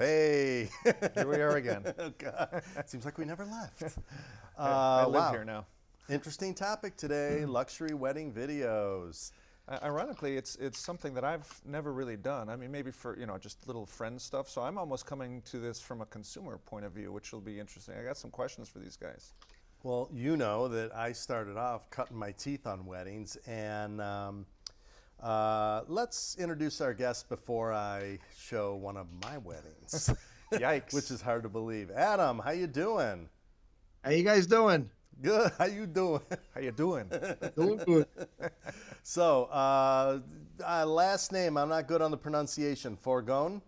Hey. Here we are again. Oh, God. Seems like we never left. I live wow. here now. Interesting topic today, luxury wedding videos. Ironically, it's something that I've never really done. I mean, maybe for, just little friend stuff. So I'm almost coming to this from a consumer point of view, which will be interesting. I got some questions for these guys. Well, you know that I started off cutting my teeth on weddings, and let's introduce our guest before I show one of my weddings. Yikes. Which is hard to believe. Adam, how you doing? How you guys doing? Good. How you doing? How you doing? Doing good. So, last name, I'm not good on the pronunciation. Forgione?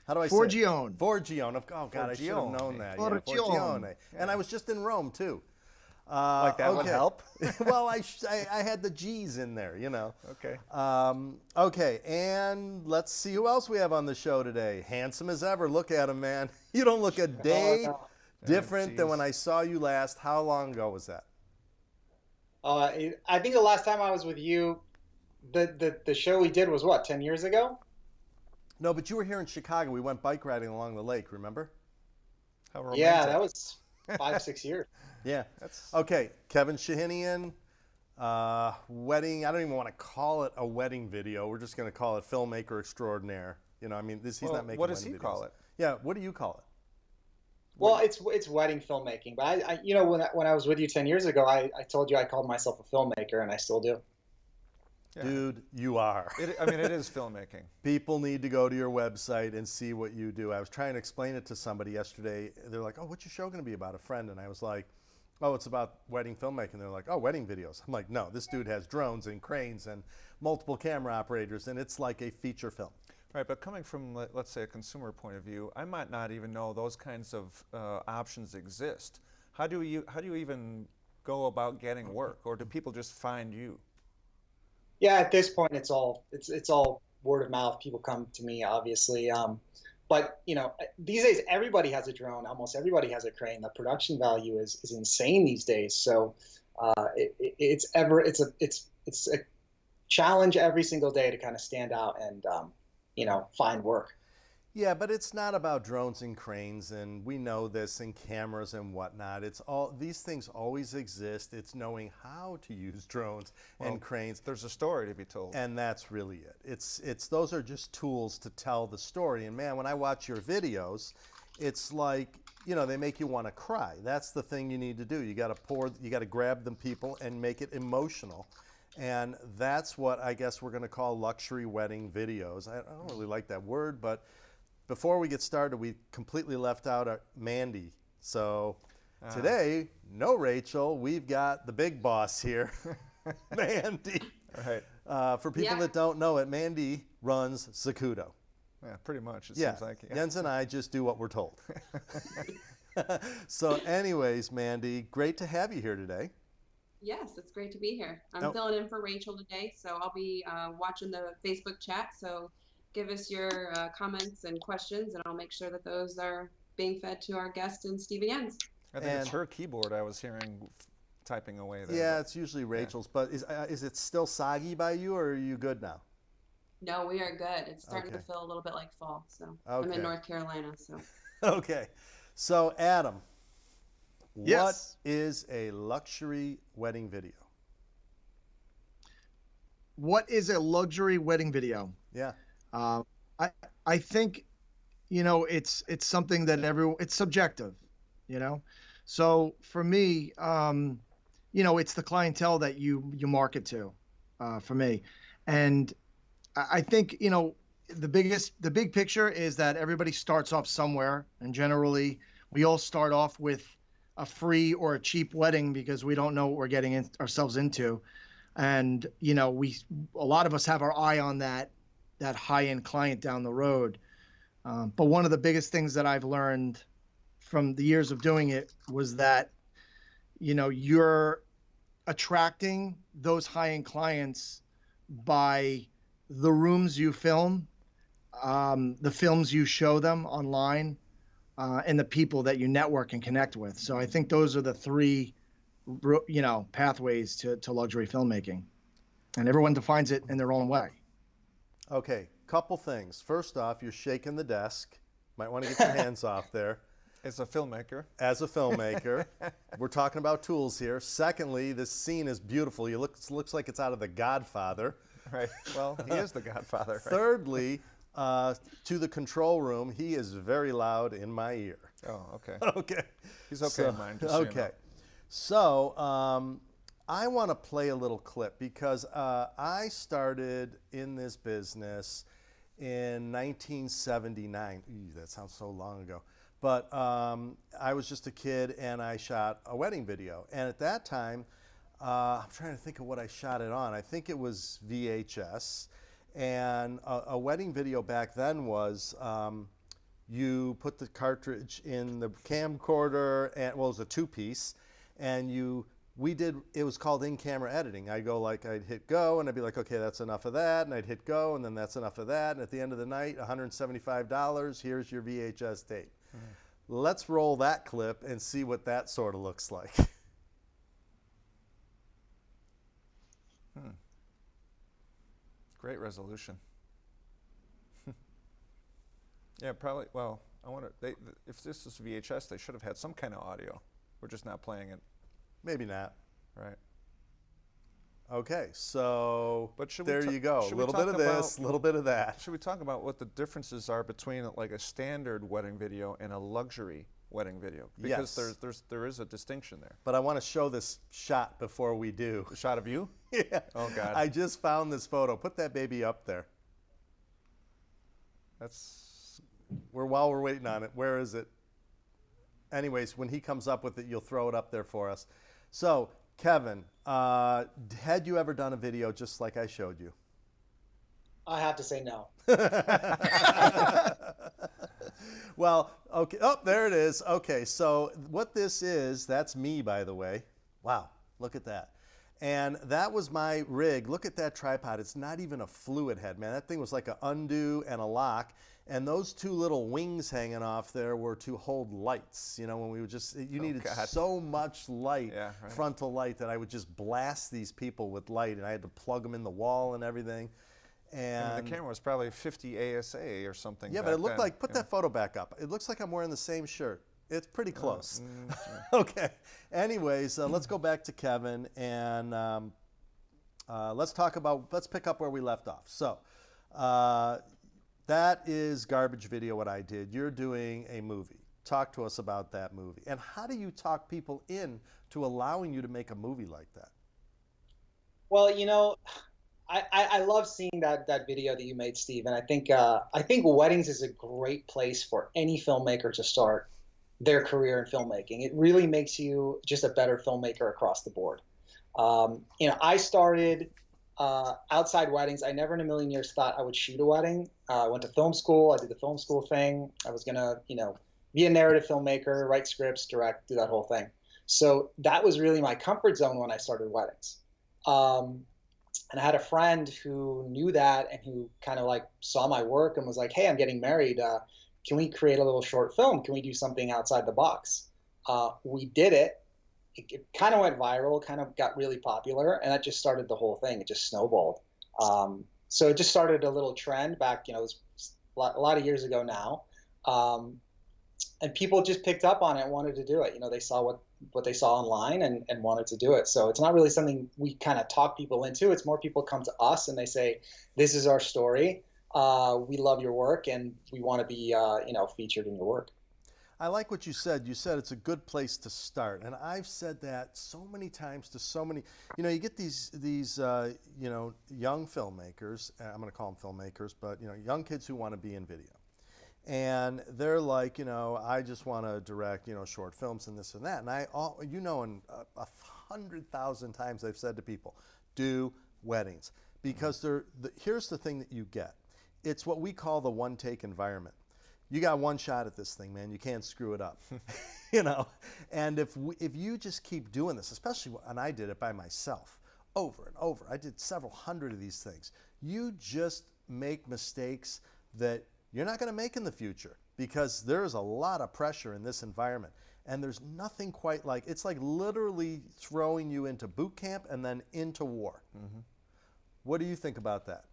How do I say it? Forgione. Forgione. Oh, God, I should have known that. Yeah, Forgione. Forgione. Yeah. And I was just in Rome, too. Like that would help? Well, I had the G's in there, Okay. Okay, and let's see who else we have on the show today. Handsome as ever. Look at him, man. You don't look a day different than when I saw you last. How long ago was that? I think the last time I was with you, the show we did was what, 10 years ago? No, but you were here in Chicago. We went bike riding along the lake, remember? How romantic. Yeah, that was 5-6 years. Yeah. That's Okay, Kevin Shahinian, wedding. I don't even want to call it a wedding video. We're just going to call it filmmaker extraordinaire. He's not making. What does he wedding videos. call it? Yeah, what do you call it? Well, it's wedding filmmaking. But I when I was with you 10 years ago, I told you I called myself a filmmaker, and I still do. Yeah. Dude, you are. It is filmmaking. People need to go to your website and see what you do. I was trying to explain it to somebody yesterday. They're like, "Oh, what's your show going to be about?" A friend, and I was like, "Oh, it's about wedding filmmaking." They're like, "Oh, wedding videos." I'm like, "No, this dude has drones and cranes and multiple camera operators, and it's like a feature film." Right, but coming from, let's say, a consumer point of view, I might not even know those kinds of options exist. How do you even go about getting work, or do people just find you? Yeah, at this point, it's all word of mouth. People come to me, obviously. But these days, everybody has a drone. Almost everybody has a crane. The production value is insane these days. So it's a challenge every single day to kind of stand out and find work. Yeah, but it's not about drones and cranes, and we know this, and cameras and whatnot. It's all these things always exist. It's knowing how to use drones and cranes. There's a story to be told. And that's really it. It's those are just tools to tell the story. And man, when I watch your videos, it's like, they make you want to cry. That's the thing you need to do. You got to grab them people and make it emotional. And that's what I guess we're going to call luxury wedding videos. I don't really like that word, but before we get started, we completely left out Mandy. So today, no Rachel, we've got the big boss here, Mandy. Right. For people that don't know it, Mandy runs Zacuto. Yeah, pretty much. It seems like. Yeah. Jens and I just do what we're told. So anyways, Mandy, great to have you here today. Yes, it's great to be here. I'm filling in for Rachel today, so I'll be watching the Facebook chat. So give us your comments and questions, and I'll make sure that those are being fed to our guest and Stevie Jens. I think it's her keyboard I was hearing typing away there. Yeah, it's usually Rachel's, but is it still soggy by you, or are you good now? No, we are good. It's starting to feel a little bit like fall. So I'm in North Carolina. So okay, so Adam, Yes. what is a luxury wedding video? What is a luxury wedding video? Yeah. I think, it's something that it's subjective, So for me, it's the clientele that you market to, for me, and I think the big picture is that everybody starts off somewhere, and generally we all start off with a free or a cheap wedding because we don't know what we're getting ourselves into, and a lot of us have our eye on that high-end client down the road. But one of the biggest things that I've learned from the years of doing it was that, you're attracting those high-end clients by the rooms you film, the films you show them online, and the people that you network and connect with. So I think those are the three, pathways to luxury filmmaking, and everyone defines it in their own way. Okay, couple things. First off, you're shaking the desk. Might want to get your hands off there. As a filmmaker. As a filmmaker, we're talking about tools here. Secondly, this scene is beautiful. It looks like it's out of The Godfather. Right. Well, he is the Godfather. Right? Thirdly, to the control room, he is very loud in my ear. Oh, okay. Okay. He's okay in mine. Just so you know. So I want to play a little clip because I started in this business in 1979. Ew, that sounds so long ago. But I was just a kid and I shot a wedding video. And at that time, I'm trying to think of what I shot it on. I think it was VHS. And a wedding video back then was you put the cartridge in the camcorder, and well, it was a 2-piece, and it was called in-camera editing. I'd hit go, and I'd be like, okay, that's enough of that, and I'd hit go, and then that's enough of that, and at the end of the night, $175, here's your VHS tape. Let's roll that clip and see what that sort of looks like. Great resolution. Yeah, probably. Well, I wonder if this is VHS, they should have had some kind of audio. We're just not playing it. Maybe not. Right. Okay, so but there you go. A little bit of this, a little bit of that. Should we talk about what the differences are between like a standard wedding video and a luxury wedding video? Because there is a distinction there. But I want to show this shot before we do. A shot of you? Yeah. Oh, God. I just found this photo. Put that baby up there. While we're waiting on it, where is it? Anyways, when he comes up with it, you'll throw it up there for us. So, Kevin, had you ever done a video just like I showed you? I have to say no. Well, okay. Oh, there it is. Okay, so what this is, that's me, by the way. Wow, look at that. And that was my rig. Look at that tripod. It's not even a fluid head, man. That thing was like an undo and a lock. And those two little wings hanging off there were to hold lights. You know, when we would you needed so much light, frontal light, that I would just blast these people with light, and I had to plug them in the wall and everything. And the camera was probably 50 ASA or something. Yeah, but it looked like, put that photo back up. It looks like I'm wearing the same shirt. It's pretty close. Okay. Anyways, let's go back to Kevin, and let's pick up where we left off. So that is garbage video, what I did. You're doing a movie. Talk to us about that movie. And how do you talk people in to allowing you to make a movie like that? Well, you know, I love seeing that video that you made, Steve, and I think weddings is a great place for any filmmaker to start their career in filmmaking. It really makes you just a better filmmaker across the board. You know, I started outside weddings. I never in a million years thought I would shoot a wedding. I went to film school. I did the film school thing. I was gonna, you know, be a narrative filmmaker, write scripts, direct, do that whole thing. So that was really my comfort zone when I started weddings. And I had a friend who knew that and who kind of like saw my work and was like, hey, I'm getting married. Can we create a little short film? Can we do something outside the box? We did it. It kind of went viral, kind of got really popular, and that just started the whole thing. It just snowballed. So it just started a little trend back, you know, it was a lot of years ago now. And people just picked up on it and wanted to do it. You know, they saw what they saw online and wanted to do it. So it's not really something we kind of talk people into. It's more people come to us and they say, this is our story. We love your work and we want to be, you know, featured in your work. I like what you said. You said it's a good place to start. And I've said that so many times to so many, you know, you get these you know, young filmmakers, I'm going to call them filmmakers, but, you know, young kids who want to be in video. And they're like, you know, I just want to direct, you know, short films and this and that. And you know, in 100,000 times I've said to people, do weddings. Because here's the thing that you get. It's what we call the one-take environment. You got one shot at this thing, man. You can't screw it up, you know. And if you just keep doing this, especially when I did it by myself, over and over. I did several hundred of these things. You just make mistakes that you're not going to make in the future because there's a lot of pressure in this environment. And there's nothing quite like, it's like literally throwing you into boot camp and then into war. Mm-hmm. What do you think about that?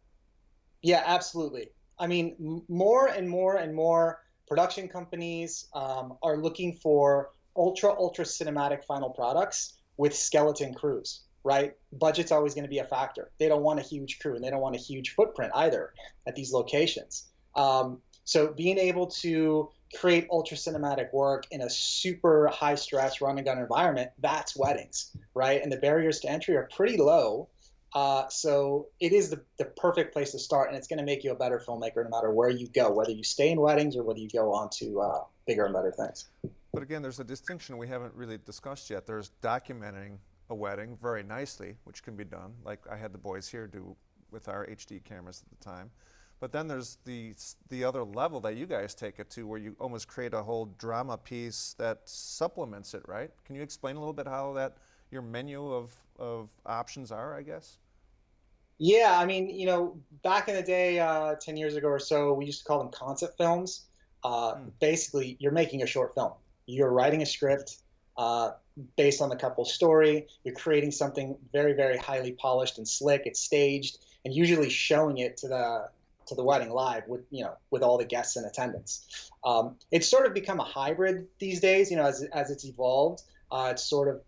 Yeah, absolutely. I mean, more and more and more production companies are looking for ultra cinematic final products with skeleton crews, right? Budget's always going to be a factor. They don't want a huge crew, and they don't want a huge footprint either at these locations. So being able to create ultra cinematic work in a super high stress run and gun environment, that's weddings, right? And the barriers to entry are pretty low. So it is the perfect place to start, and it's going to make you a better filmmaker no matter where you go, whether you stay in weddings or whether you go on to bigger and better things. But again, there's a distinction we haven't really discussed yet. There's documenting a wedding very nicely, which can be done, like I had the boys here do with our HD cameras at the time. But then there's the other level that you guys take it to, where you almost create a whole drama piece that supplements it, right? Can you explain a little bit how that your menu of options are, I guess? Yeah, I mean, you know, back in the day, 10 years ago or so, we used to call them concept films. Basically, you're making a short film. You're writing a script based on the couple's story. You're creating something very, very highly polished and slick. It's staged, and usually showing it to the wedding live with all the guests in attendance. It's sort of become a hybrid these days, you know, as it's evolved. It's sort of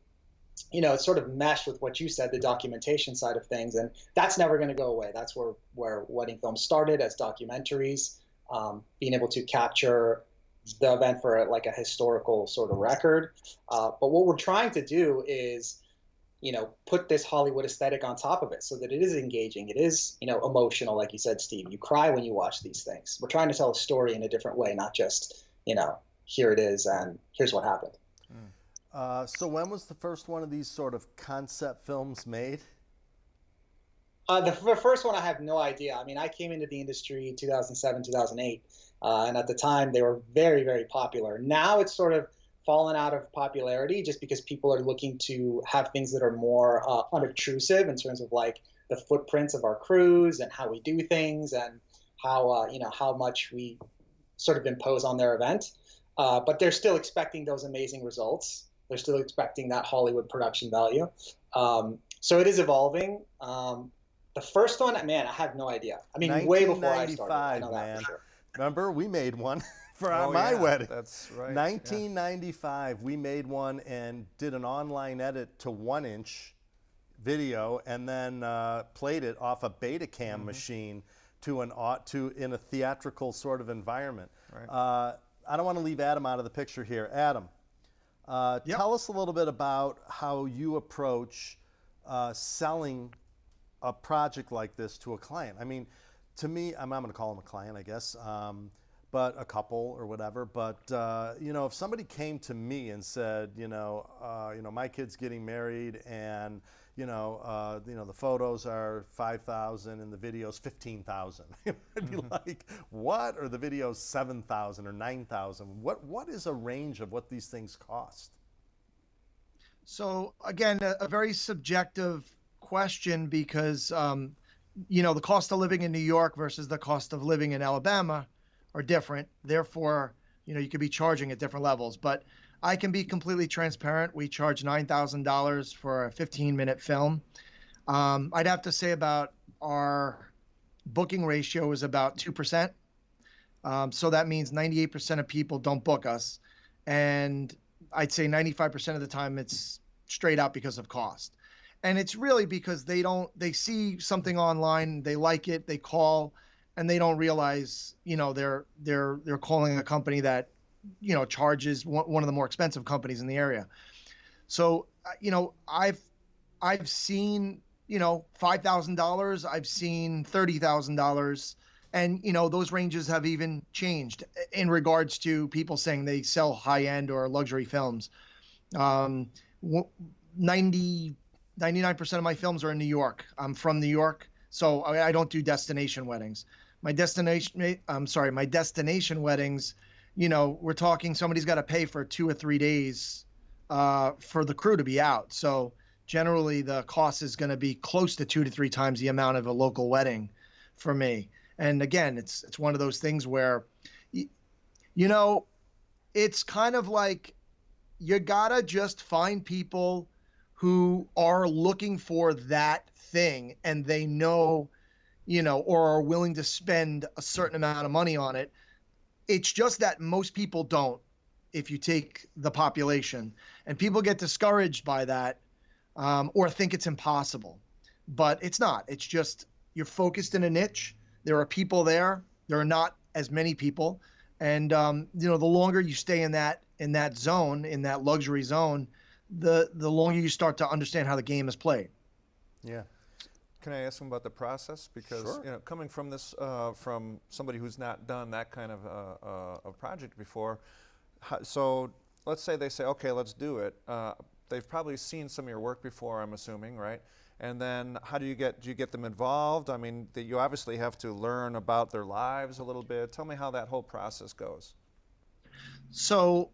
meshed with what you said, the documentation side of things, and that's never going to go away. That's where wedding films started, as documentaries, being able to capture the event for like a historical sort of record. But what we're trying to do is, you know, put this Hollywood aesthetic on top of it so that it is engaging. It is, you know, emotional, like you said, Steve. You cry when you watch these things. We're trying to tell a story in a different way, not just, you know, here it is and here's what happened. So when was the first one of these sort of concept films made? The first one, I have no idea. I mean, I came into the industry in 2007, 2008, and at the time they were very, very popular. Now it's sort of fallen out of popularity just because people are looking to have things that are more unobtrusive in terms of like the footprints of our crews and how we do things and how you know, how much we sort of impose on their event. But they're still expecting those amazing results. They're still expecting that Hollywood production value. So it is evolving. The first one, man, I have no idea. I mean, way before I started. I know that for sure. Remember, we made one for my wedding. That's right. 1995, we made one and did an online edit to 1-inch video, and then played it off a Betacam machine in a theatrical sort of environment. Right. I don't want to leave Adam out of the picture here. Adam, tell us a little bit about how you approach selling a project like this to a client. I mean, to me, I'm not going to call him a client, I guess, but a couple or whatever. But you know, if somebody came to me and said, you know, my kid's getting married, and you know, the photos are 5,000 and the video's 15,000, I'd be like, what? Or the video's 7,000 or 9,000. What is a range of what these things cost? So again, a very subjective question, because you know, the cost of living in New York versus the cost of living in Alabama are different. Therefore, you know, you could be charging at different levels. But I can be completely transparent. We charge $9,000 for a 15-minute film. I'd have to say about our booking ratio is about 2%. So that means 98% of people don't book us. And I'd say 95% of the time it's straight out because of cost. And it's really because they see something online, they like it, they call, and they don't realize, you know, they're calling a company that, you know, charges one of the more expensive companies in the area. So, you know, I've seen, you know, $5,000, I've seen $30,000, and, you know, those ranges have even changed in regards to people saying they sell high-end or luxury films. 99% of my films are in New York. I'm from New York, so I don't do destination weddings. My destination weddings, you know, we're talking somebody's got to pay for 2 or 3 days for the crew to be out. So generally the cost is going to be close to 2 to 3 times the amount of a local wedding for me. And again, it's one of those things where, you know, it's kind of like you gotta just find people who are looking for that thing, and they know, you know, or are willing to spend a certain amount of money on it. It's just that most people don't, if you take the population, and people get discouraged by that, or think it's impossible, but it's not. It's just you're focused in a niche. There are people there. There are not as many people, and the longer you stay in that zone, in that luxury zone, the longer you start to understand how the game is played. Yeah. Can I ask him about the process? Because Sure. coming from this, from somebody who's not done that kind of a project before, so let's say they say, okay, let's do it. They've probably seen some of your work before, I'm assuming, right? And then how do you get them involved? I mean, you obviously have to learn about their lives a little bit. Tell me how that whole process goes. So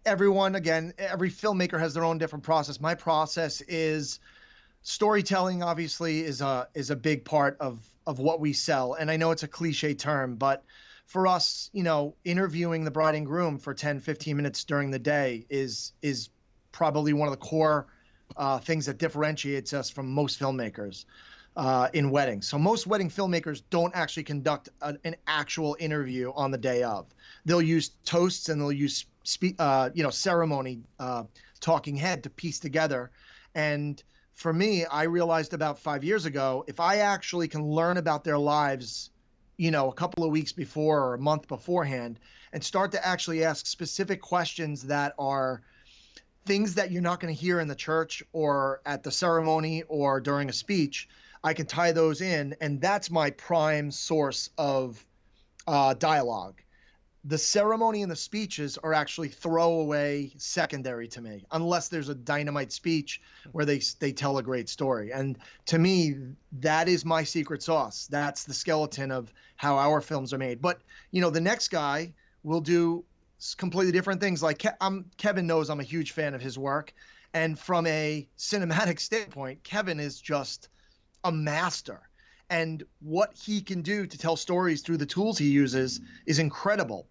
everyone, again, every filmmaker has their own different process. My process is storytelling. Obviously, is a big part of what we sell, and I know it's a cliche term, but for us, interviewing the bride and groom for 10, 15 minutes during the day is probably one of the core things that differentiates us from most filmmakers in weddings. So most wedding filmmakers don't actually conduct an actual interview on the day of. They'll use toasts and they'll use ceremony talking head to piece together. And for me, I realized about 5 years ago, if I actually can learn about their lives, a couple of weeks before or a month beforehand, and start to actually ask specific questions that are things that you're not going to hear in the church or at the ceremony or during a speech, I can tie those in. And that's my prime source of dialogue. The ceremony and the speeches are actually throwaway secondary to me, unless there's a dynamite speech where they tell a great story. And to me, that is my secret sauce. That's the skeleton of how our films are made. But, the next guy will do completely different things. Like Kevin knows I'm a huge fan of his work. And from a cinematic standpoint, Kevin is just a master. And what he can do to tell stories through the tools he uses is incredible.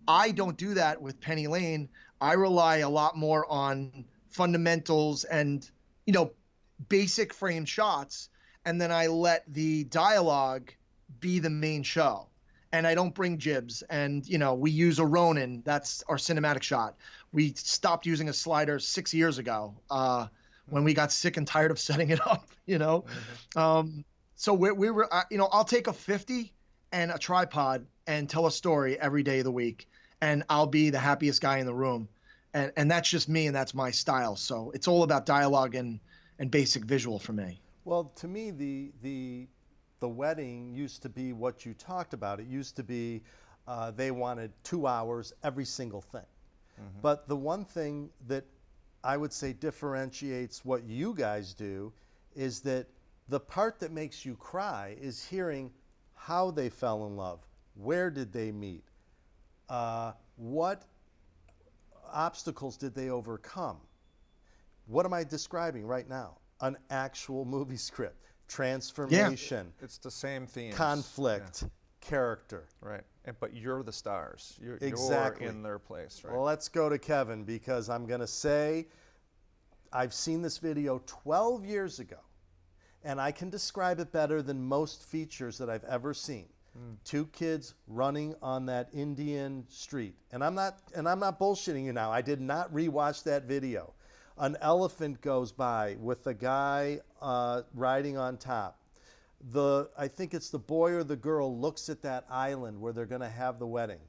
I don't do that with Pennylane. I rely a lot more on fundamentals and, basic frame shots. And then I let the dialogue be the main show. And I don't bring jibs. And, we use a Ronin. That's our cinematic shot. We stopped using a slider 6 years ago when we got sick and tired of setting it up, Mm-hmm. So we were, I'll take a 50 and a tripod and tell a story every day of the week, and I'll be the happiest guy in the room. And that's just me, and that's my style. So it's all about dialogue and basic visual for me. Well, to me, the wedding used to be what you talked about. It used to be they wanted 2 hours every single thing. Mm-hmm. But the one thing that I would say differentiates what you guys do is that the part that makes you cry is hearing how they fell in love, where did they meet, what obstacles did they overcome. What am I describing right now? An actual movie script, transformation. Yeah. It's the same theme. Conflict, character. Right, but you're the stars. Exactly. You're in their place, right? Well, let's go to Kevin, because I'm going to say I've seen this video 12 years ago. And I can describe it better than most features that I've ever seen. 2 kids running on that Indian street. And I'm not bullshitting you now. I did not rewatch that video. An elephant goes by with a guy riding on top. I think it's the boy or the girl looks at that island where they're going to have the wedding.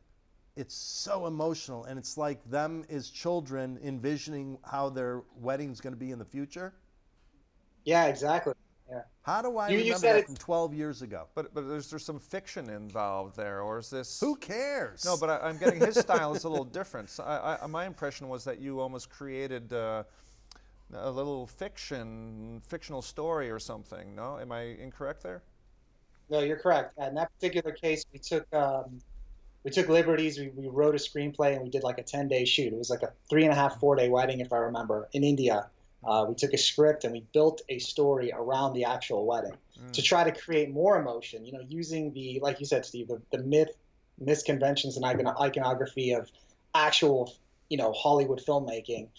It's so emotional, and it's like them as children envisioning how their wedding's going to be in the future. Yeah, exactly. Yeah. How do I You remember said that it- from 12 years ago? But is there some fiction involved there, or is this? Who cares? No, but I'm getting his style is a little different. So my impression was that you almost created a little fictional story or something. No, am I incorrect there? No, you're correct. In that particular case, we took liberties. We wrote a screenplay and we did like a 10-day shoot. It was like a 3.5, 4-day wedding, if I remember, in India. We took a script and we built a story around the actual wedding to try to create more emotion, using the, like you said, Steve, the misconventions and iconography of actual, Hollywood filmmaking,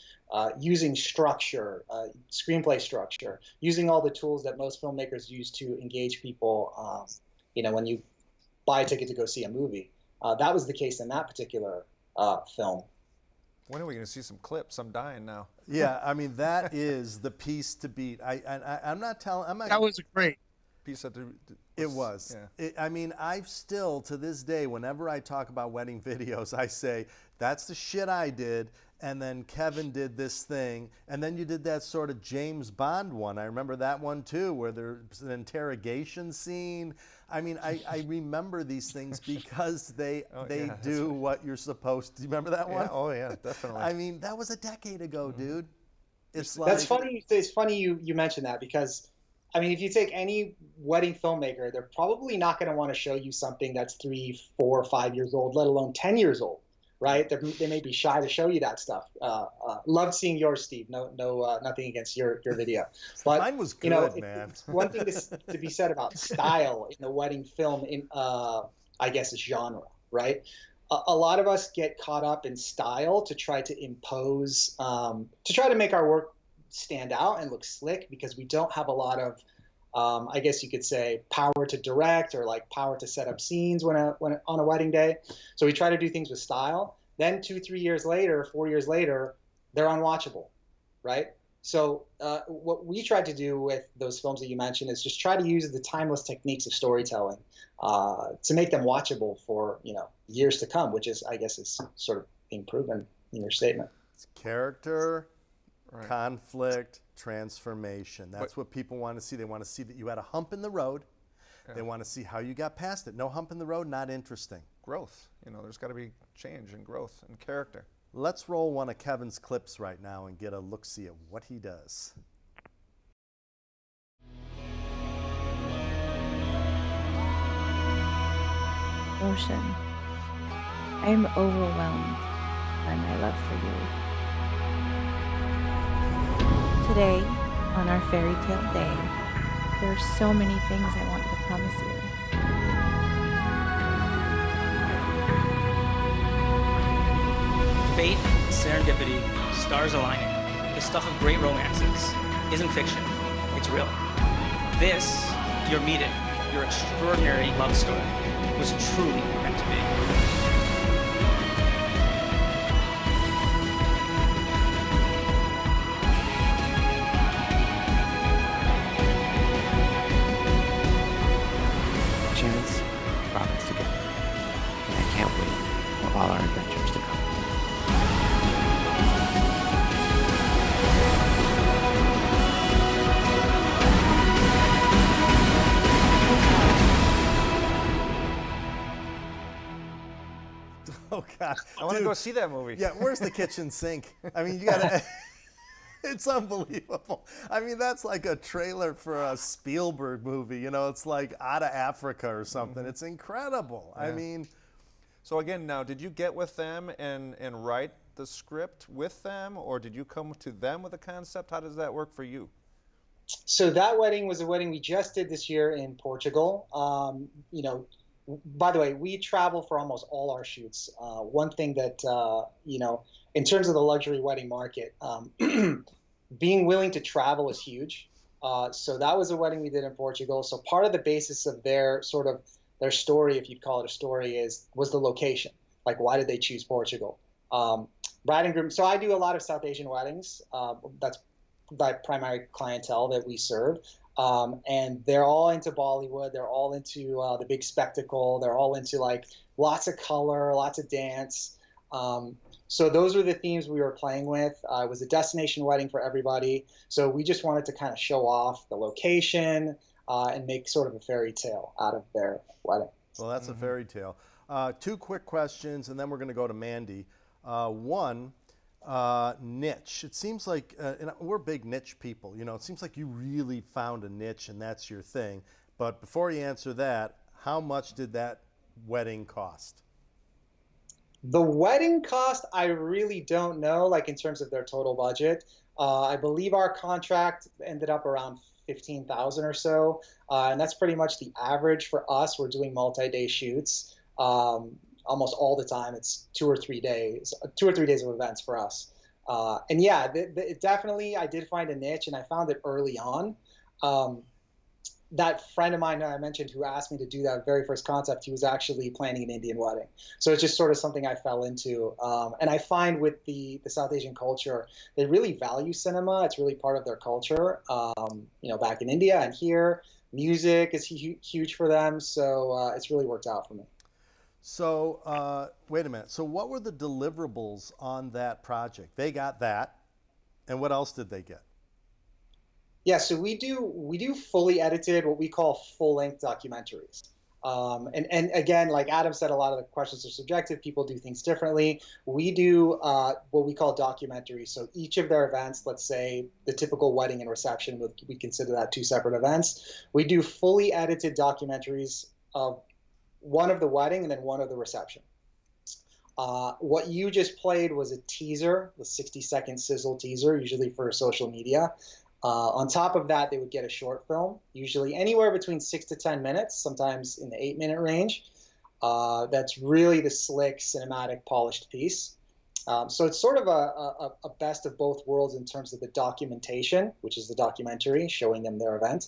using structure, screenplay structure, using all the tools that most filmmakers use to engage people, when you buy a ticket to go see a movie. That was the case in that particular film. When are we going to see some clips? I'm dying now. Yeah, I mean that is the piece to beat. I'm not telling. I'm not. That was great. Piece of It was. Yeah. I mean, I've still, to this day, whenever I talk about wedding videos, I say, that's the shit I did, and then Kevin did this thing, and then you did that sort of James Bond one. I remember that one too, where there's an interrogation scene. I mean, I remember these things because they do what you're supposed to. Do you remember that one? Yeah. Oh, yeah, definitely. I mean, that was a decade ago, dude. It's That's funny. It's funny you mentioned that, because I mean, if you take any wedding filmmaker, they're probably not going to want to show you something that's 3, 4, 5 years old, let alone 10 years old, right? They may be shy to show you that stuff. Loved seeing yours, Steve. Nothing against your video, but mine was good, you know, man. It's one thing to be said about style in the wedding film, in I guess it's genre, right? A lot of us get caught up in style to try to impose, to try to make our work stand out and look slick, because we don't have a lot of I guess you could say power to direct, or like power to set up scenes when on a wedding day. So we try to do things with style. Then 2, 3 years later, 4 years later, they're unwatchable, right? So what we tried to do with those films that you mentioned is just try to use the timeless techniques of storytelling to make them watchable for years to come, which is, I guess, is sort of being proven in your statement. It's character, Right. conflict, transformation. That's what people want to see. They want to see that you had a hump in the road. Yeah. They want to see how you got past it. No hump in the road, not interesting. Growth. There's got to be change and growth and character. Let's roll one of Kevin's clips right now and get a look-see at what he does. Ocean, I am overwhelmed by my love for you. Today, on our fairy tale day, there are so many things I want to promise you. Fate, serendipity, stars aligning, the stuff of great romances, isn't fiction, it's real. This, your meeting, your extraordinary love story, was truly meant to be. Chance brought us together, and I can't wait for all our adventures to come. Oh, God. I want to go see that movie. Yeah, where's the kitchen sink? I mean, you got to... It's unbelievable. I mean, that's like a trailer for a Spielberg movie. It's like Out of Africa or something. It's incredible. Yeah. I mean... So again, now, did you get with them and write the script with them, or did you come to them with a concept? How does that work for you? So that wedding was a wedding we just did this year in Portugal. By the way, we travel for almost all our shoots. One thing that, in terms of the luxury wedding market, being willing to travel is huge. So that was a wedding we did in Portugal. So part of the basis of their story, if you'd call it a story, was the location. Like, why did they choose Portugal? Bride and groom. So I do a lot of South Asian weddings. That's the primary clientele that we serve. And they're all into Bollywood. They're all into the big spectacle. They're all into like lots of color, lots of dance. So those were the themes we were playing with. It was a destination wedding for everybody. So we just wanted to kind of show off the location and make sort of a fairy tale out of their wedding. Well, that's a fairy tale. 2 quick questions, and then we're going to go to Mandy. One, niche. It seems like we're big niche people. It seems like you really found a niche, and that's your thing. But before you answer that, how much did that wedding cost? The wedding cost, I really don't know, like in terms of their total budget. I believe our contract ended up around $15,000 or so, and that's pretty much the average for us. We're doing multi-day shoots. Almost all the time, it's 2 or 3 days of events for us. And yeah, definitely, I did find a niche, and I found it early on. that friend of mine that I mentioned who asked me to do that very first concept, he was actually planning an Indian wedding. So it's just sort of something I fell into. And I find with the South Asian culture, they really value cinema. It's really part of their culture. Back in India and here, music is huge for them. So it's really worked out for me. So wait a minute. So what were the deliverables on that project? They got that. And what else did they get? Yeah, so we do fully edited, what we call full-length documentaries. And again, like Adam said, a lot of the questions are subjective. People do things differently. We do what we call documentaries. So each of their events, let's say the typical wedding and reception, we consider that 2 separate events. We do fully edited documentaries of one of the wedding and then one of the reception. What you just played was a teaser, the 60-second sizzle teaser, usually for social media. On top of that, they would get a short film, usually anywhere between 6 to 10 minutes, sometimes in the 8-minute range. That's really the slick, cinematic, polished piece. So it's sort of a best of both worlds in terms of the documentation, which is the documentary showing them their event,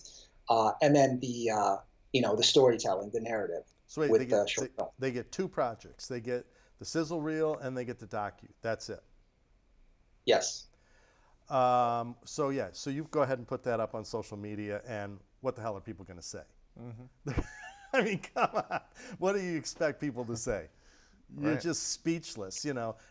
and then the storytelling, the narrative. So wait, with the short film. They get 2 projects. They get the sizzle reel and they get the docu. That's it. Yes. So you go ahead and put that up on social media, and what the hell are people going to say? Mm-hmm. I mean, come on. What do you expect people to say? You're just speechless,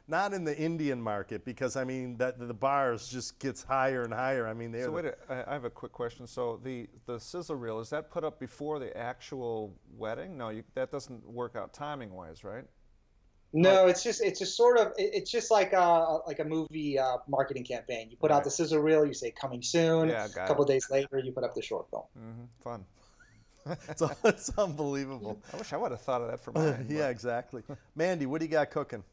not in the Indian market, because I mean that the bars just gets higher and higher. I mean, I have a quick question. So the sizzle reel, is that put up before the actual wedding? No, that doesn't work out timing wise, right? No, it's just like a movie marketing campaign. You put out the sizzle reel, you say coming soon. Yeah, a couple days later, you put up the short film. Mm-hmm. Fun. It's unbelievable. I wish I would have thought of that for mine. Yeah, exactly. Mandy, what do you got cooking?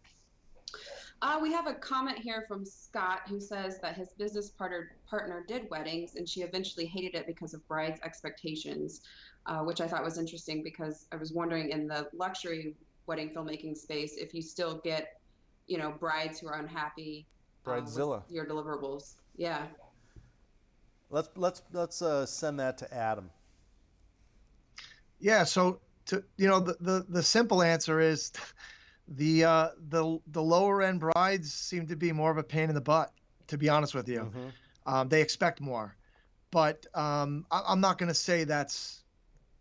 We have a comment here from Scott who says that his business partner did weddings and she eventually hated it because of brides' expectations, which I thought was interesting because I was wondering in the luxury wedding filmmaking space if you still get, brides who are unhappy Bridezilla. with your deliverables. Yeah. Let's send that to Adam. Yeah, so the simple answer is the lower end brides seem to be more of a pain in the butt, to be honest with you. Mm-hmm. They expect more, but I'm not going to say that's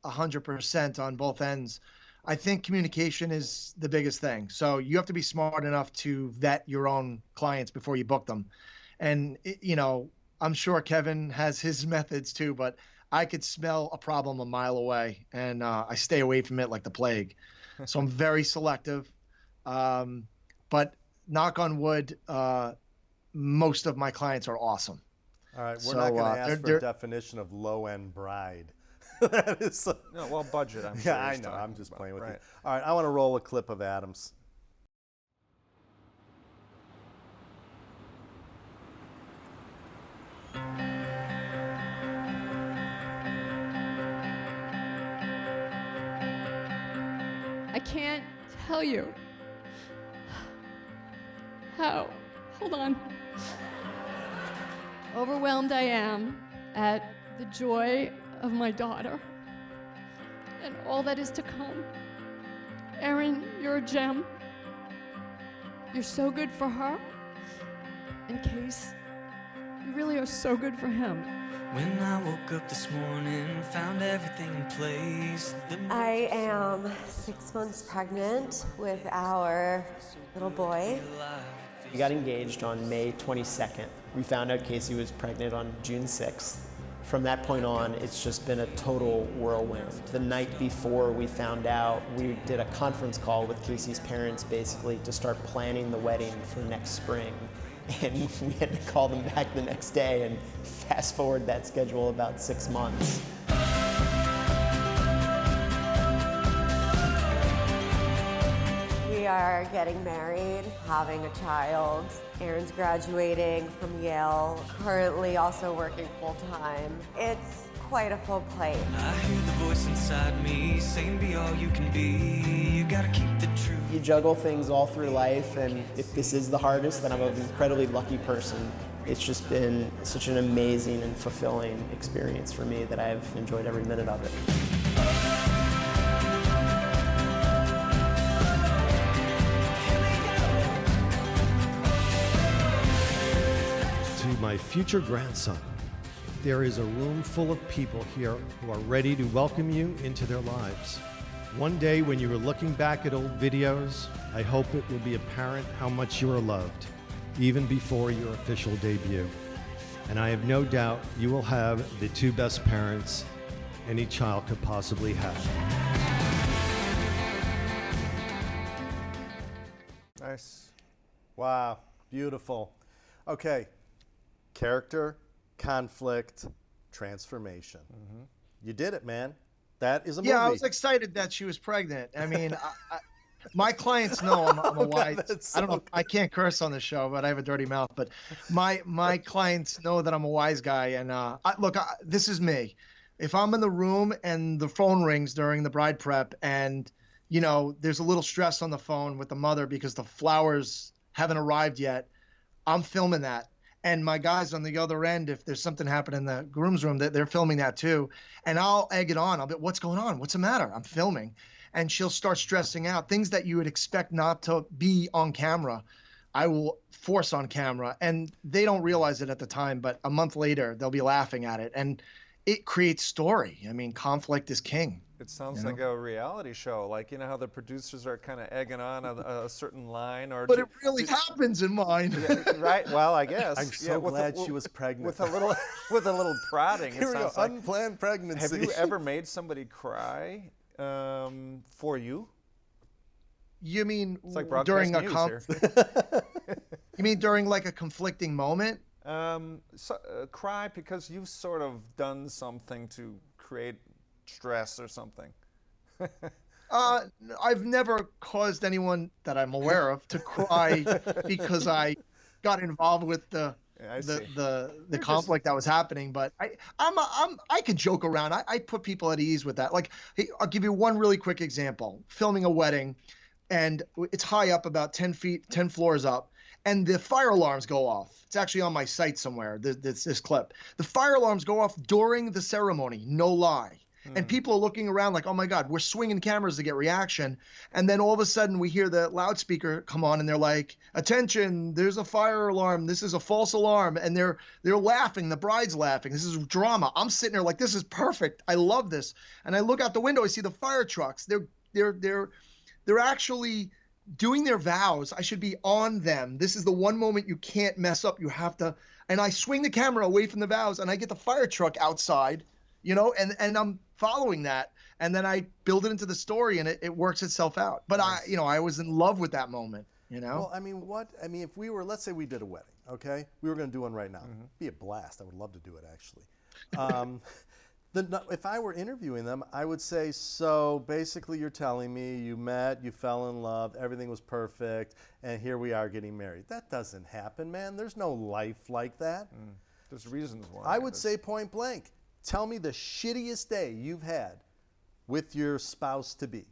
100% on both ends. I think communication is the biggest thing. So you have to be smart enough to vet your own clients before you book them. And I'm sure Kevin has his methods too, but I could smell a problem a mile away, and I stay away from it like the plague. So I'm very selective. But knock on wood, most of my clients are awesome. All right, we're not going to ask for a definition of low-end bride. That is budget, I'm sure. Yeah, I know. I'm just playing with you. All right, I want to roll a clip of Adam's. I can't tell you how, hold on, overwhelmed I am at the joy of my daughter and all that is to come. Erin, you're a gem. You're so good for her. And Case, you really are so good for him. When I woke up this morning, found everything in place. I am 6 months pregnant with our little boy. We got engaged on May 22nd. We found out Casey was pregnant on June 6th. From that point on, it's just been a total whirlwind. The night before we found out, we did a conference call with Casey's parents basically to start planning the wedding for next spring. And we had to call them back the next day and fast forward that schedule about 6 months. We are getting married, having a child. Aaron's graduating from Yale, currently also working full-time. It's quite a full plate. I hear the voice inside me saying be all you can be. You gotta keep the truth. You juggle things all through life, and if this is the hardest, then I'm an incredibly lucky person. It's just been such an amazing and fulfilling experience for me that I've enjoyed every minute of it. To my future grandson, there is a room full of people here who are ready to welcome you into their lives. One day when you are looking back at old videos, I hope it will be apparent how much you are loved, even before your official debut. And I have no doubt you will have the two best parents any child could possibly have. Nice. Wow, beautiful. Okay, character, conflict, transformation. You did it, man. That is a movie. Yeah, I was excited that she was pregnant. I mean, my clients know I'm a wise. I don't know. I can't curse on the show, but I have a dirty mouth. But my clients know that I'm a wise guy. And look, this is me. If I'm in the room and the phone rings during the bride prep, and there's a little stress on the phone with the mother because the flowers haven't arrived yet, I'm filming that. And my guys on the other end, if there's something happening in the groom's room, they're filming that too. And I'll egg it on. I'll be, what's going on? What's the matter? I'm filming. And she'll start stressing out. Things that you would expect not to be on camera, I will force on camera. And they don't realize it at the time, but a month later, they'll be laughing at it. And it creates story. I mean, conflict is king. It sounds like a reality show, like how the producers are kind of egging on a certain line, or. But it really happens in mine. Yeah, right. Well, I guess. I'm so glad she was pregnant. With a little prodding. Here we go. Like, unplanned pregnancy. Have you ever made somebody cry for you? You mean it's like during a You mean during like a conflicting moment? Cry because you've sort of done something to create stress or something. I've never caused anyone that I'm aware of to cry because I got involved with the conflict that was happening. But I could joke around. I put people at ease with that. Like, hey, I'll give you one really quick example. Filming a wedding, and it's high up, about 10 floors up. And the fire alarms go off. It's actually on my site somewhere, this clip. The fire alarms go off during the ceremony, no lie. And people are looking around like, oh my God, we're swinging cameras to get reaction. And then all of a sudden we hear the loudspeaker come on and they're like, attention, there's a fire alarm. This is a false alarm. And they're laughing. The bride's laughing. This is drama. I'm sitting there like, this is perfect. I love this. And I look out the window, I see the fire trucks. They're actually doing their vows. I should be on them. This is the one moment you can't mess up. You have to. And I swing the camera away from the vows and I get the fire truck outside, and I'm following that. And then I build it into the story and it works itself out. But nice. I was in love with that moment, Well, if we were, let's say we did a wedding, okay? We were going to do one right now. It'd be a blast. I would love to do it actually. If I were interviewing them, I would say, so basically you're telling me you met, you fell in love, everything was perfect, and here we are getting married. That doesn't happen, man. There's no life like that. There's reasons why. I would say point blank, tell me the shittiest day you've had with your spouse-to-be.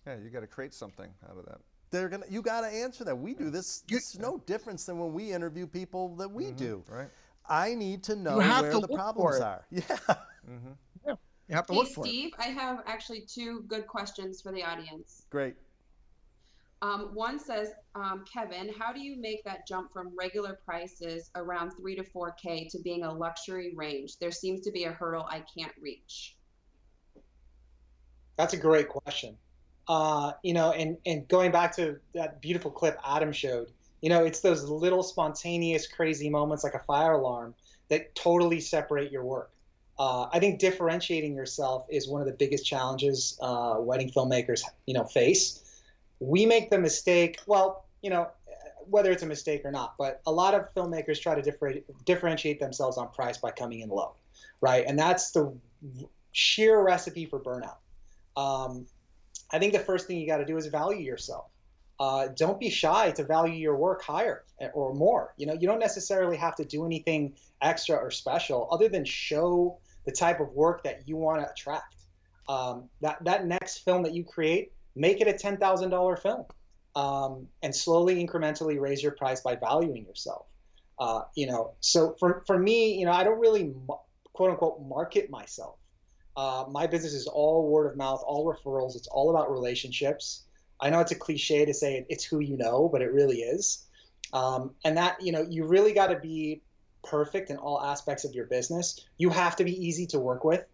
Yeah, you got to create something out of that. You got to answer that. We do this. It's no difference than when we interview people that we do. Right. I need to know where the problems are. Yeah. Yeah. You have to look for it. Steve, I have actually two good questions for the audience. Great. One says, Kevin, how do you make that jump from regular prices around $3,000 to $4,000 to being a luxury range? There seems to be a hurdle I can't reach. That's a great question. And going back to that beautiful clip Adam showed, it's those little spontaneous, crazy moments like a fire alarm that totally separate your work. I think differentiating yourself is one of the biggest challenges wedding filmmakers, face. We make the mistake, whether it's a mistake or not, but a lot of filmmakers try to differentiate themselves on price by coming in low, right? And that's the sheer recipe for burnout. I think the first thing you got to do is value yourself. don't be shy to value your work higher or more. You don't necessarily have to do anything extra or special other than show the type of work that you want to attract. That next film that you create, make it a $10,000 film, and slowly, incrementally raise your price by valuing yourself. So for me, I don't really quote unquote market myself. My business is all word of mouth, all referrals. It's all about relationships. I know it's a cliche to say it's who you know, but it really is. And that, you really got to be perfect in all aspects of your business. You have to be easy to work with.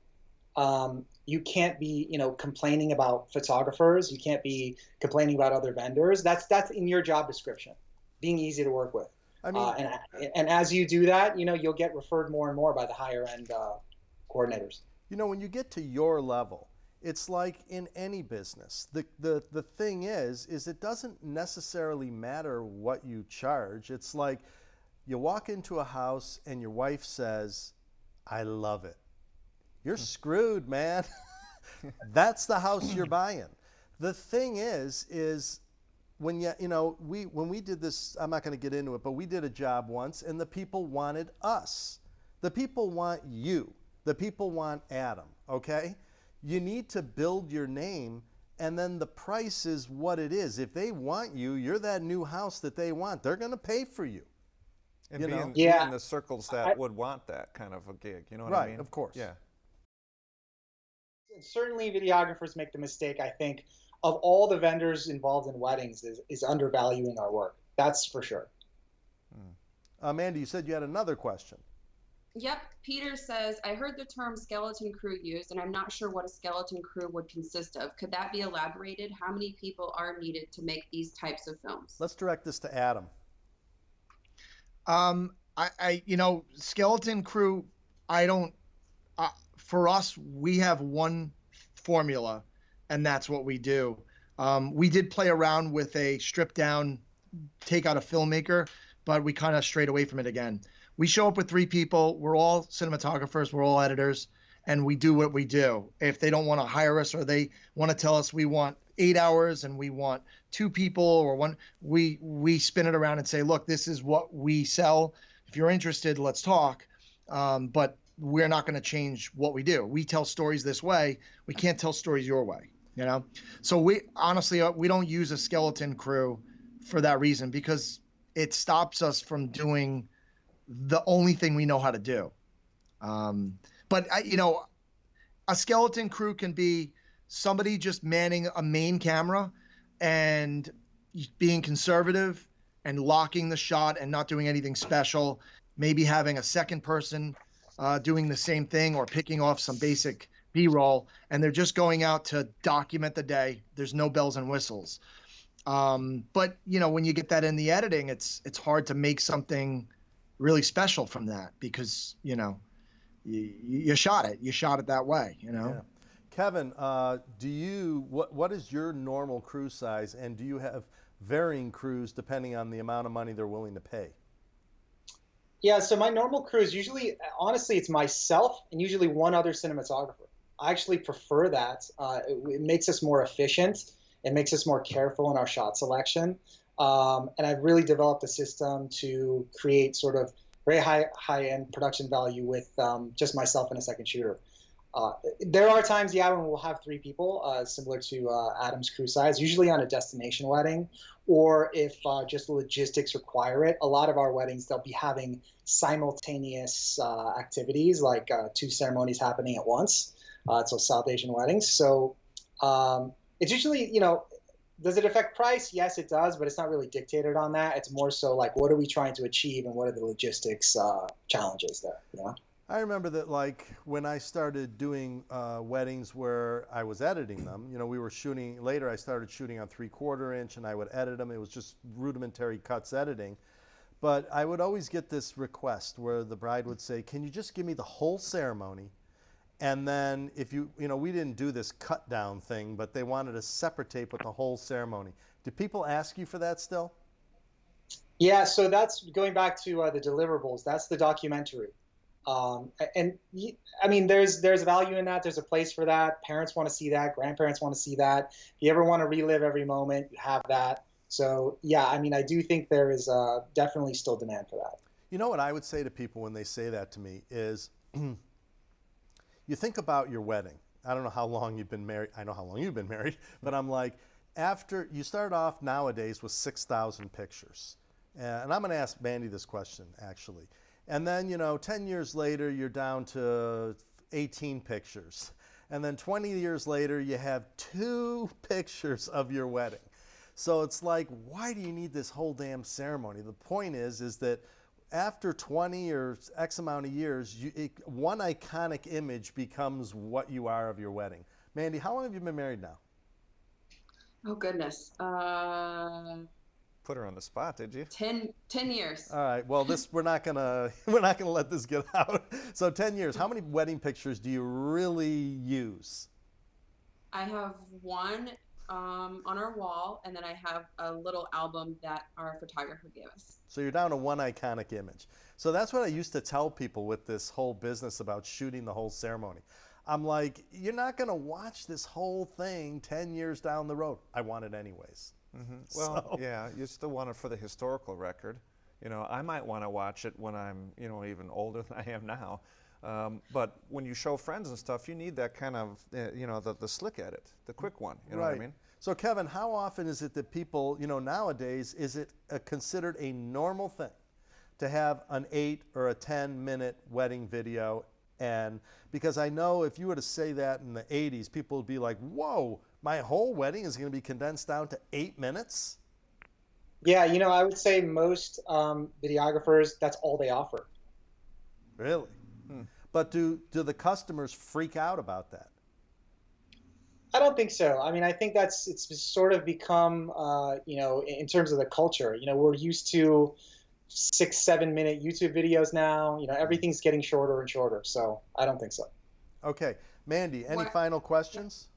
You can't be, complaining about photographers. You can't be complaining about other vendors. That's in your job description, being easy to work with. I mean, and as you do that, you'll get referred more and more by the higher end coordinators. When you get to your level, it's like in any business. The thing is it doesn't necessarily matter what you charge. It's like you walk into a house and your wife says, "I love it." You're screwed, man. That's the house you're buying. The thing is when when we did this, I'm not going to get into it, but we did a job once and the people wanted us. The people want you. The people want Adam, okay? You need to build your name, and then the price is what it is. If they want you, you're that new house that they want. They're going to pay for you. And be in the circles that would want that kind of a gig. You know what I mean? Right, of course. Yeah. Certainly videographers make the mistake, I think, of all the vendors involved in weddings is undervaluing our work. That's for sure. Amanda, you said you had another question. Yep. Peter says, I heard the term skeleton crew used, and I'm not sure what a skeleton crew would consist of. Could that be elaborated? How many people are needed to make these types of films? Let's direct this to Adam. Skeleton crew, for us, we have one formula, and that's what we do. We did play around with a stripped down, take out a filmmaker, but we kind of strayed away from it again. We show up with 3 people. We're all cinematographers. We're all editors, and we do what we do. If they don't want to hire us or they want to tell us we want 8 hours and we want 2 people or 1, we spin it around and say, look, this is what we sell. If you're interested, let's talk. But we're not going to change what we do. We tell stories this way. We can't tell stories your way, So we don't use a skeleton crew for that reason, because it stops us from doing the only thing we know how to do. But a skeleton crew can be somebody just manning a main camera and being conservative and locking the shot and not doing anything special. Maybe having a second person doing the same thing or picking off some basic B-roll, and they're just going out to document the day. There's no bells and whistles. But when you get that in the editing, it's hard to make something really special from that, because you shot it that way. Yeah. Kevin, what is your normal crew size, and do you have varying crews depending on the amount of money they're willing to pay? Yeah, so my normal crew is usually, honestly, it's myself and usually one other cinematographer. I actually prefer that. It makes us more efficient. It makes us more careful in our shot selection. And I've really developed a system to create sort of very high-end production value with just myself and a second shooter. There are times, when we'll have 3 people, similar to Adam's crew size, usually on a destination wedding, or if just logistics require it. A lot of our weddings, they'll be having simultaneous activities, like 2 ceremonies happening at once. So South Asian weddings. So it's usually, does it affect price? Yes, it does, but it's not really dictated on that. It's more so like, what are we trying to achieve and what are the logistics challenges there? I remember that, like, when I started doing weddings where I was editing them, we were shooting, later I started shooting on 3/4 inch and I would edit them. It was just rudimentary cuts editing. But I would always get this request where the bride would say, can you just give me the whole ceremony? And then if we didn't do this cut down thing, but they wanted a separate tape with the whole ceremony. Do people ask you for that still? Yeah, so that's going back to the deliverables. That's the documentary. There's value in that. There's a place for that. Parents want to see that. Grandparents want to see that. If you ever want to relive every moment, you have that. So yeah, I mean, I do think there is definitely still demand for that. You know what I would say to people when they say that to me is, you think about your wedding. I don't know how long you've been married. I know how long you've been married, but I'm like, after you start off nowadays with 6,000 pictures. And I'm going to ask Mandy this question, actually. And then, 10 years later, you're down to 18 pictures. And then 20 years later, you have 2 pictures of your wedding. So it's like, why do you need this whole damn ceremony? The point is that after 20 or X amount of years, one iconic image becomes what you are of your wedding. Mandy, how long have you been married now? Oh, goodness. Put her on the spot, did you? 10 years. All right. Well, we're not gonna let this get out. So 10 years. How many wedding pictures do you really use? I have one on our wall, and then I have a little album that our photographer gave us. So you're down to one iconic image. So that's what I used to tell people with this whole business about shooting the whole ceremony. I'm like, you're not going to watch this whole thing 10 years down the road. I want it anyways. Mm-hmm. Well, yeah, you still want it for the historical record. I might want to watch it when I'm, even older than I am now. But when you show friends and stuff, you need that kind of, the slick edit, the quick one. You know what I mean? So Kevin, how often is it that people, nowadays, is it considered a normal thing to have an 8 or a 10-minute wedding video? And because I know if you were to say that in the 80s, people would be like, whoa, my whole wedding is going to be condensed down to 8 minutes? Yeah, I would say most videographers, that's all they offer. Really? But do the customers freak out about that? I don't think so. I mean, I think it's sort of become, in terms of the culture, we're used to 6-7 minute YouTube videos now. Everything's getting shorter and shorter. So I don't think so. Okay. Mandy, any final questions?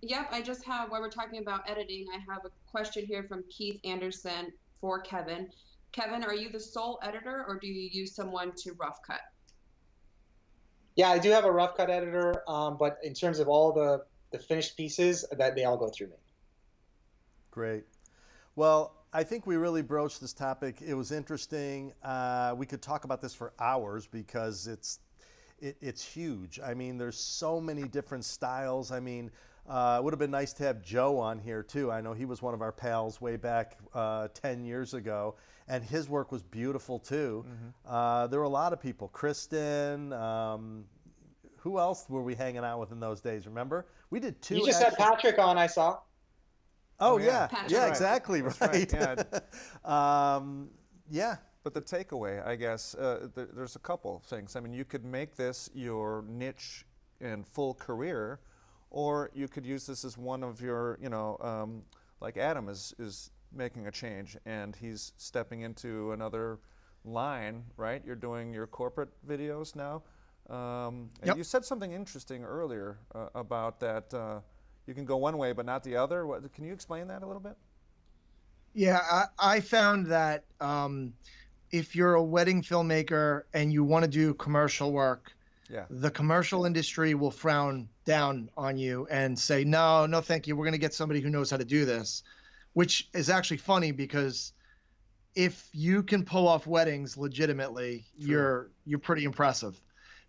Yep. I just have, while we're talking about editing, I have a question here from Keith Anderson for Kevin. Kevin, are you the sole editor or do you use someone to rough cut? Yeah, I do have a rough cut editor, but in terms of all the finished pieces, that they all go through me. Great. Well, I think we really broached this topic. It was interesting. We could talk about this for hours because it's huge. I mean, there's so many different styles. I mean, it would have been nice to have Joe on here too. I know he was one of our pals way back 10 years ago, and his work was beautiful too. Mm-hmm. There were a lot of people. Kristen, who else were we hanging out with in those days? Remember? We did 2. You just had Patrick on, I saw. Oh yeah, yeah, exactly, right. Yeah. Yeah. But the takeaway, I guess, there's a couple things. I mean, you could make this your niche and full career, or you could use this as one of your, like Adam is making a change and he's stepping into another line, right? You're doing your corporate videos now. And you said something interesting earlier about that you can go one way but not the other. Can you explain that a little bit? Yeah, I found that if you're a wedding filmmaker and you want to do commercial work, the commercial industry will frown down on you and say, no, thank you. We're going to get somebody who knows how to do this, which is actually funny because if you can pull off weddings legitimately, you're pretty impressive,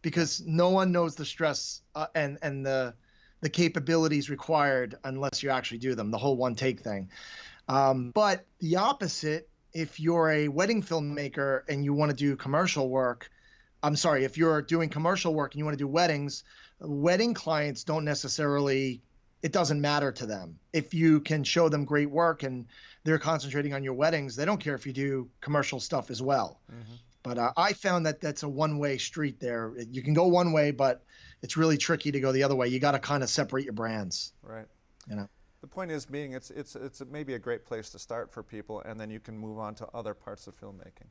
because no one knows the stress and the capabilities required unless you actually do them, the whole one take thing. But the opposite, if you're a wedding filmmaker and you want to do commercial work, if you're doing commercial work and you want to do weddings, wedding clients don't necessarily, it doesn't matter to them. If you can show them great work and they're concentrating on your weddings, they don't care if you do commercial stuff as well. Mm-hmm. But I found that that's a one-way street there. You can go one way, but it's really tricky to go the other way. You got to kind of separate your brands. Right. The point is being it's maybe a great place to start for people, and then you can move on to other parts of filmmaking.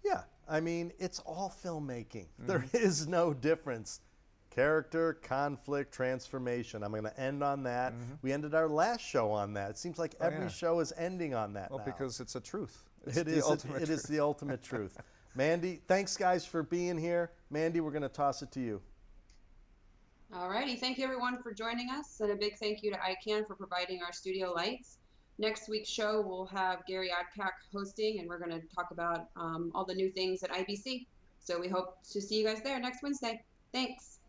Yeah, I mean, it's all filmmaking. Mm-hmm. There is no difference. Character, conflict, transformation. I'm going to end on that. Mm-hmm. We ended our last show on that. It seems like every show is ending on that now. Because it's a truth. It is the ultimate truth. Mandy, thanks guys for being here. Mandy, we're going to toss it to you. All righty. Thank you everyone for joining us, and a big thank you to ICANN for providing our studio lights. Next week's show, we'll have Gary Adcock hosting, and we're going to talk about all the new things at IBC. So we hope to see you guys there next Wednesday. Thanks.